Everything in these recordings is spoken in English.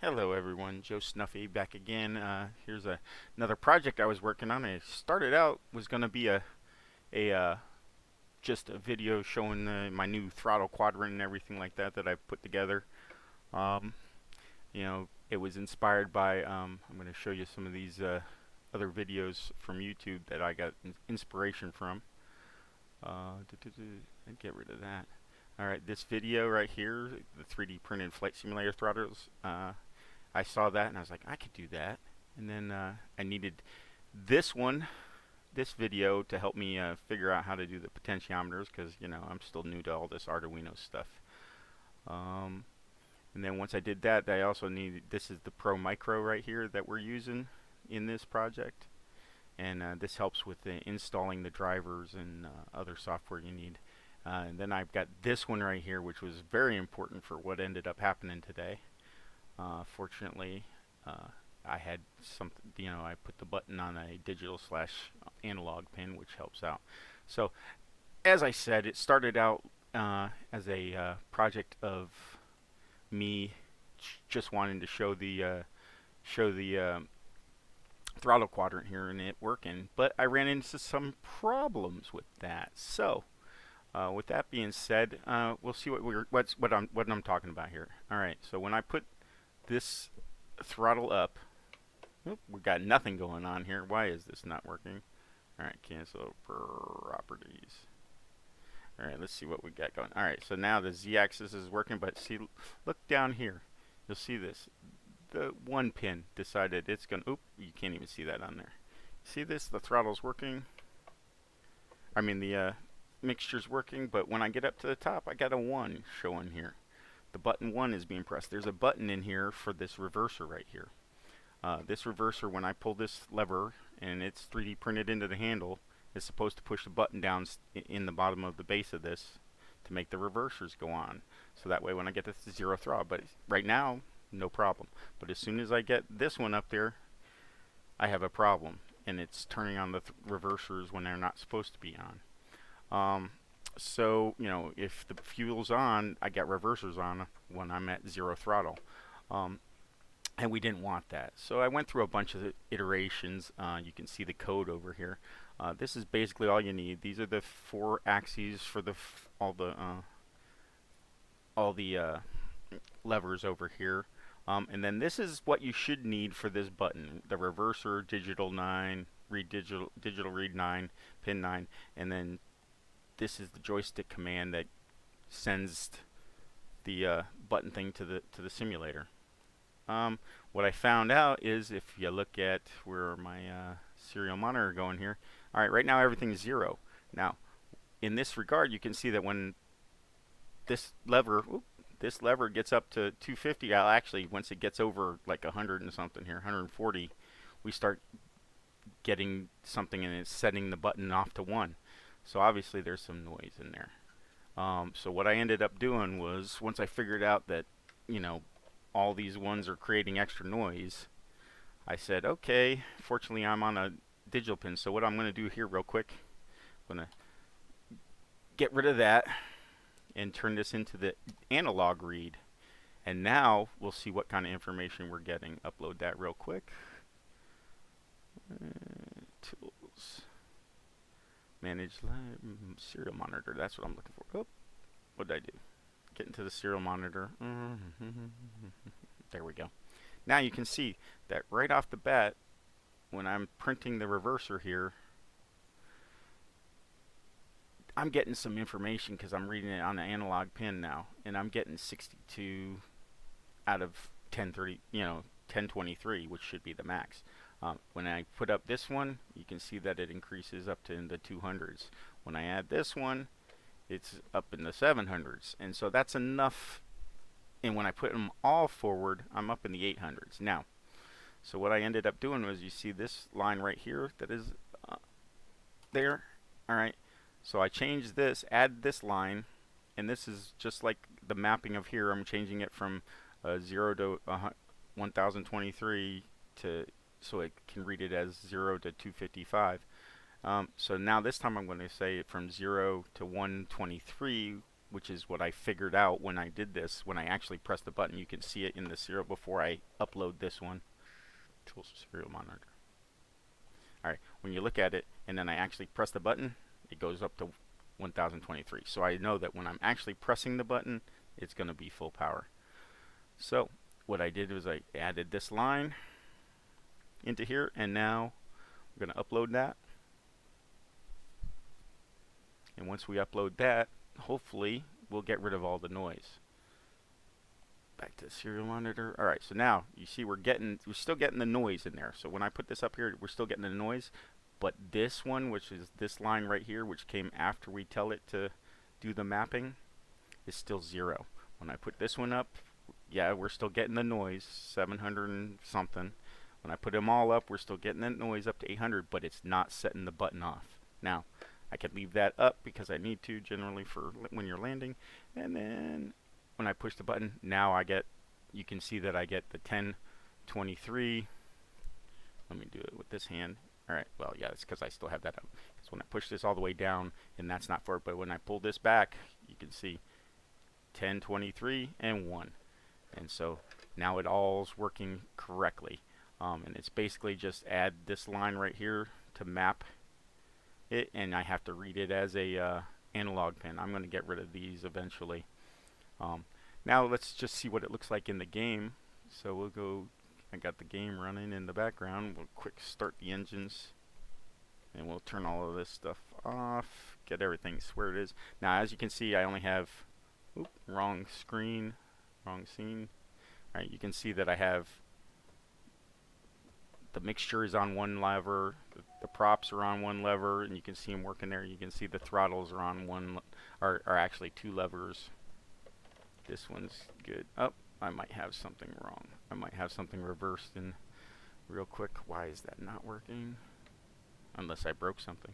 Hello everyone, Joe Snuffy back again. Here's another project I was working on. I started out was going to be a just a video showing my new throttle quadrant and everything like that that I put together. Um, it was inspired by I'm going to show you some of these other videos from YouTube that I got inspiration from. I'd get rid of that. All right, this video right here, the 3D printed flight simulator throttles. I saw that and I was like, I could do that. And then I needed this one, this video to help me figure out how to do the potentiometers because, I'm still new to all this Arduino stuff. And then once I did that, I also needed, this is the Pro Micro right here that we're using in this project. And this helps with installing the drivers and other software you need. And then I've got this one right here, which was very important for what ended up happening today. Fortunately, I had something, I put the button on a digital / analog pin, which helps out. So, as I said, it started out as a project of me just wanting to show the throttle quadrant here and it working, but I ran into some problems with that. So, with that being said, we'll see what I'm talking about here. All right, so when I put this throttle up, we got nothing going on here. Why is this not working? All right, cancel properties. All right, let's see what we got going. All right, so now the z-axis is working, but see, look down here. You'll see this. The one pin decided it's going to, you can't even see that on there. See this? The throttle's working. I mean, the mixture's working, but when I get up to the top, I got a 1 showing here. The button 1 is being pressed. There's a button in here for this reverser right here. This reverser, when I pull this lever and it's 3D printed into the handle, is supposed to push the button down in the bottom of the base of this to make the reversers go on. So that way when I get this to 0 throttle, but right now, no problem. But as soon as I get this one up there, I have a problem. And it's turning on the reversers when they're not supposed to be on. So, if the fuel's on, I got reversers on when I'm at 0 throttle. And we didn't want that. So I went through a bunch of iterations. You can see the code over here. This is basically all you need. These are the 4 axes for all the levers over here. And then this is what you should need for this button. The reverser, digital 9, digital read 9, pin 9, and then this is the joystick command that sends the button thing to the simulator. What I found out is if you look at where my serial monitor going here, all right, right now everything's 0. Now, in this regard, you can see that when this lever gets up to 250, I'll actually, once it gets over like 100 and something here, 140, we start getting something and it's setting the button off to 1. So obviously there's some noise in there. So what I ended up doing was, once I figured out that, all these ones are creating extra noise, I said, okay, fortunately I'm on a digital pin, so what I'm going to do here real quick, I'm going to get rid of that and turn this into the analog read. And now we'll see what kind of information we're getting. Upload that real quick. Tools. Manage serial monitor. That's what I'm looking for. Oh, what did I do? Get into the serial monitor. There we go. Now you can see that right off the bat, when I'm printing the reverser here, I'm getting some information because I'm reading it on the analog pin now, and I'm getting 62 out of 1023, which should be the max. When I put up this one, you can see that it increases up to in the 200s. When I add this one, it's up in the 700s, and so that's enough. And when I put them all forward, I'm up in the 800s. Now, so what I ended up doing was, you see this line right here that is there. All right. So I changed this, add this line, and this is just like the mapping of here. I'm changing it from 0 to 1023 so it can read it as 0 to 255. So now this time I'm going to say from 0 to 123 which is what I figured out when I did this. When I actually press the button, you can see it in the serial before I upload this one. Tools serial monitor. Alright, when you look at it and then I actually press the button, it goes up to 1023. So I know that when I'm actually pressing the button, it's going to be full power. So what I did was I added this line into here, and now we're going to upload that. And once we upload that, hopefully we'll get rid of all the noise. Back to the serial monitor. Alright, so now you see we're still getting the noise in there. So when I put this up here, we're still getting the noise. But this one, which is this line right here, which came after we tell it to do the mapping, is still 0. When I put this one up, yeah, we're still getting the noise, 700 and something. When I put them all up, we're still getting that noise up to 800, but it's not setting the button off. Now, I could leave that up because I need to generally for when you're landing. And then when I push the button, now you can see that I get the 1023. Let me do it with this hand. Alright, well, yeah, it's because I still have that up. Because when I push this all the way down, and that's not for it, but when I pull this back, you can see 1023 and 1. And so now it all's working correctly. And it's basically just add this line right here to map it, and I have to read it as a analog pin. I'm going to get rid of these eventually. Now let's just see what it looks like in the game. So we'll go, I got the game running in the background. We'll quick start the engines, and we'll turn all of this stuff off, get everything where it is. Now as you can see, I only have, wrong screen, wrong scene. Alright, you can see that I have the mixture is on one lever, the props are on one lever, and you can see them working there. You can see the throttles are on are actually 2 levers. This one's good. Oh, I might have something wrong. I might have something reversed in real quick. Why is that not working? Unless I broke something.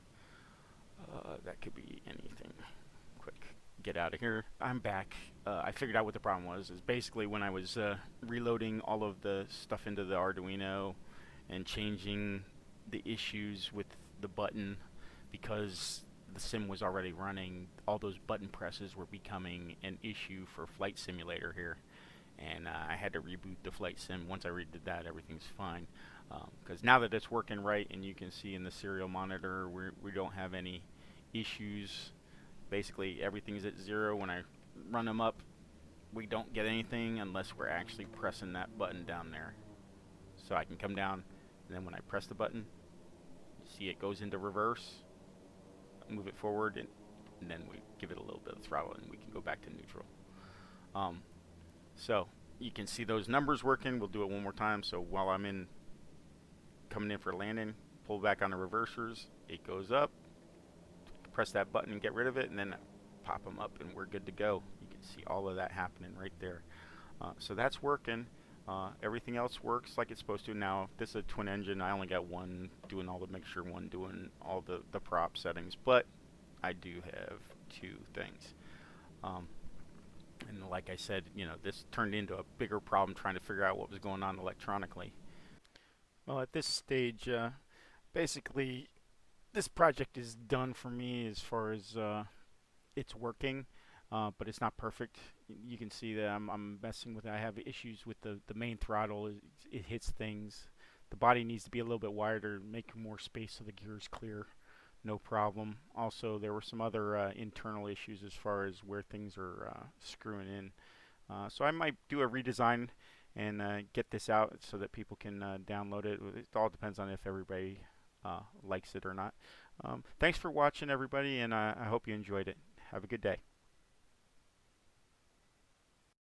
That could be anything. Quick, get out of here. I'm back. I figured out what the problem was. Is basically when I was reloading all of the stuff into the Arduino and changing the issues with the button, because the sim was already running, all those button presses were becoming an issue for Flight Simulator here. And I had to reboot the flight sim. Once I redid that, everything's fine. Because now that it's working right, and you can see in the serial monitor, we don't have any issues. Basically, everything's at 0. When I run them up, we don't get anything unless we're actually pressing that button down there. So I can come down, and then when I press the button, you see it goes into reverse. Move it forward, and then we give it a little bit of throttle, and we can go back to neutral. So you can see those numbers working. We'll do it one more time. So while I'm coming in for landing, pull back on the reversers, it goes up. Press that button and get rid of it, and then pop them up, and we're good to go. You can see all of that happening right there. So that's working. Everything else works like it's supposed to. Now, if this is a twin engine, I only got one doing all the mixture, one doing all the prop settings, but I do have 2 things. And like I said, this turned into a bigger problem trying to figure out what was going on electronically. Well, at this stage, basically, this project is done for me as far as it's working, but it's not perfect. You can see that I'm messing with it. I have issues with the main throttle. It hits things. The body needs to be a little bit wider, make more space so the gear's clear. No problem. Also, there were some other internal issues as far as where things are screwing in. So I might do a redesign and get this out so that people can download it. It all depends on if everybody likes it or not. Thanks for watching, everybody, and I hope you enjoyed it. Have a good day.